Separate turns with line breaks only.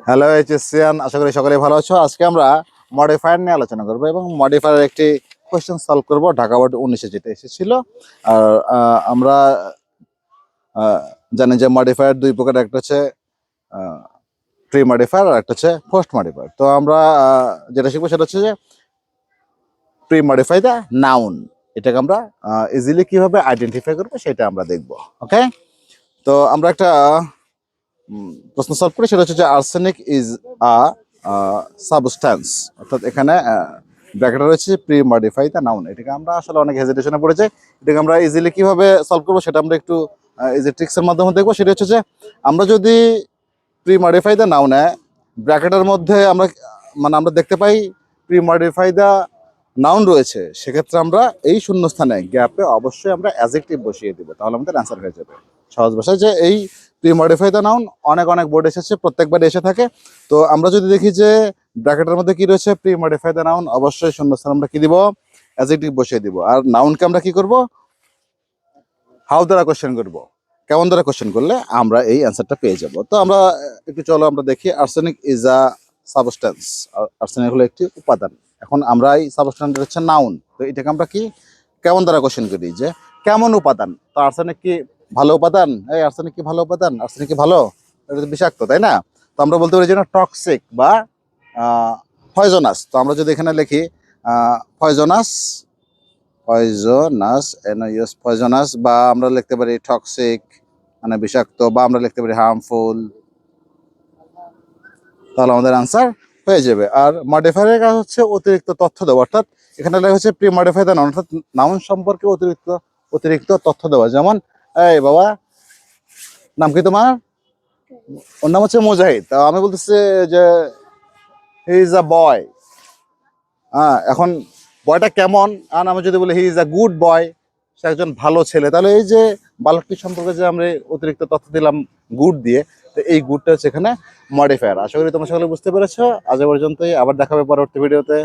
Hello এইচএসসিয়ান, আশা করি সকলে ভালো আছো। আজকে আমরা মডিফায়ার নিয়ে আলোচনা করবো এবং মডিফায়ার একটি কোয়েশ্চেন সলভ করব ঢাকা বোর্ড 19-এ যেটা এসেছিল। আর আমরা জানি যে মডিফায়ার দুই প্রকার, একটা হচ্ছে প্রি মডিফায়ার আর একটা হচ্ছে পোস্ট মডিফায়ার। তো আমরা যেটা শিখবো সেটা হচ্ছে যে প্রি মডিফাই দ্য নাউন, এটাকে আমরা ইজিলি কিভাবে আইডেন্টিফাই করবো সেটা আমরা দেখবো। ওকে, তো আমরা একটা প্রশ্ন সলভ করি, সেটা হচ্ছে যে আর্সেনিক ইজ আ সাবস্ট্যান্স, অর্থাৎ এখানে ব্র্যাকেটে রয়েছে প্রি মডিফাই দ্য নাউন। এটাকে আমরা আসলে অনেক হেজিটেশনে পড়ে যাই। এটাকে আমরা ইজিলি কিভাবে সলভ করবো সেটা আমরা একটু ইজি ট্রিক্সের মাধ্যমে দেখবো। সেটা হচ্ছে যে আমরা যদি প্রি মডিফাই দ্য নাউনে ব্র্যাকেটের মধ্যে আমরা দেখতে পাই প্রি মডিফাই দ্য নাউন রয়েছে, সেক্ষেত্রে আমরা এই শূন্যস্থানে গ্যাপে অবশ্যই আমরা অ্যাডজেক্টিভ বসিয়ে দিব, তাহলে আমাদের অ্যান্সার হয়ে যাবে। সহজ ভাষায় যে এই প্রি মডিফাই দ্য নাউন অনেক বোর্ড এসেছে, প্রত্যেকবার এসে থাকে। তো আমরা যদি দেখি যে ব্র্যাকেটের মধ্যে কি রয়েছে প্রি মডিফাই দ্য নাউন, অবশ্যই শূন্যস্থানে আমরা কি দিব, অ্যাডজেক্টিভ বসিয়ে দিব। আর নাউনকে আমরা কি করব, হাউ দ্বারা কোশ্চেন করব, কেমন দ্বারা কোশ্চেন করলে আমরা এই অ্যান্সারটা পেয়ে যাব। তো আমরা একটু চলো আমরা দেখি। Arsenic is a substance, arsenic হলো একটি উপাদান। এখন আমরা এই সাবস্টেন্স হচ্ছে নাউন, তো এটাকে আমরা কি কেমন দ্বারা কোশ্চেন করি, যে কেমন উপাদান। তো আর্সেনিক কি ভালো উপাদান? এই আর্সেনিক কি ভালো উপাদান? আর্সেনিক কি ভালো? এটা তো বিষাক্ত, তাই না? তো আমরা বলতে পারি যে না, টক্সিক বা পয়জনাস। তো আমরা যদি এখানে লিখি পয়জনাস, পয়জনাস, বা আমরা লিখতে পারি টক্সিক মানে বিষাক্ত, বা আমরা লিখতে পারি হার্মফুল, তাহলে আমাদের আনসার হয়ে যাবে। আর মডিফায়ারের কাজ হচ্ছে অতিরিক্ত তথ্য দেওয়া, অর্থাৎ এখানে লেখা হচ্ছে প্রি মডিফাই দ্য নাউন, অর্থাৎ নাউন সম্পর্কে অতিরিক্ত তথ্য দেওয়া। যেমন এই বাবা, নাম কি তোমার? ওর নাম হচ্ছে মুজাহিদ। তা আমি বলতেছি যে হি ইজ আ বয়। এখন বয়টা কেমন, আর আমি যদি বলি he is a good boy, সে একজন ভালো ছেলে, তাহলে এই যে বালকটি সম্পর্কে যে আমরা অতিরিক্ত তথ্য দিলাম গুড দিয়ে, তো এই গুডটা হচ্ছে এখানে মডিফায়ার। আশা করি তোমরা সকলে বুঝতে পেরেছো। আজ পর্যন্তই, আবার দেখা হবে পরবর্তী ভিডিওতে।